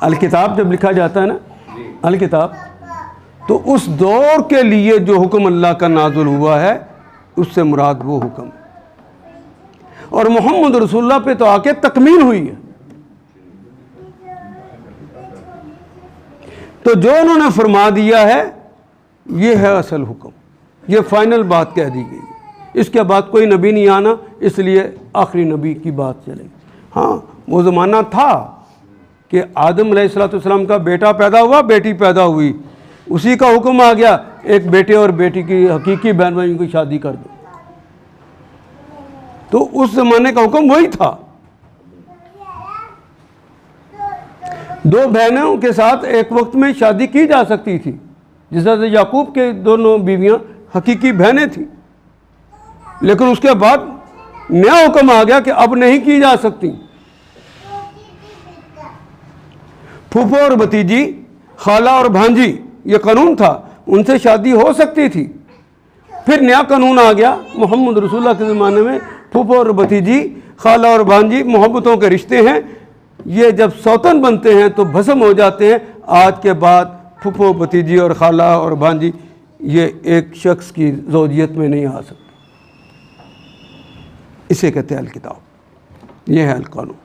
الکتاب جب لکھا جاتا ہے نا الکتاب، تو اس دور کے لیے جو حکم اللہ کا نازل ہوا ہے اس سے مراد وہ حکم، اور محمد رسول اللہ پہ تو آ کے تکمیل ہوئی ہے۔ تو جو انہوں نے فرما دیا ہے یہ ہے اصل حکم، یہ فائنل بات کہہ دی گئی، اس کے بعد کوئی نبی نہیں آنا، اس لیے آخری نبی کی بات چلے۔ ہاں وہ زمانہ تھا کہ آدم علیہ السلام کا بیٹا پیدا ہوا، بیٹی پیدا ہوئی، اسی کا حکم آ گیا ایک بیٹے اور بیٹی کی حقیقی بہن بھائیوں کی شادی کر دو، تو اس زمانے کا حکم وہی تھا۔ دو بہنوں کے ساتھ ایک وقت میں شادی کی جا سکتی تھی، جس طرح سے یعقوب کے دونوں بیویاں حقیقی بہنیں تھیں، لیکن اس کے بعد نیا حکم آ گیا کہ اب نہیں کی جا سکتی۔ پھوپھو اور بھتیجی، خالہ اور بھانجی، یہ قانون تھا، ان سے شادی ہو سکتی تھی۔ پھر نیا قانون آ گیا محمد رسول اللہ کے زمانے میں، پھوپھو اور بھتیجی، خالہ اور بھانجی محبتوں کے رشتے ہیں، یہ جب سوتن بنتے ہیں تو بھسم ہو جاتے ہیں۔ آج کے بعد پھوپھو، بھتیجی اور خالہ اور بھانجی یہ ایک شخص کی زوجیت میں نہیں آ سکتے، اسے کہتے ہیں الکتاب، یہ ہے القانون۔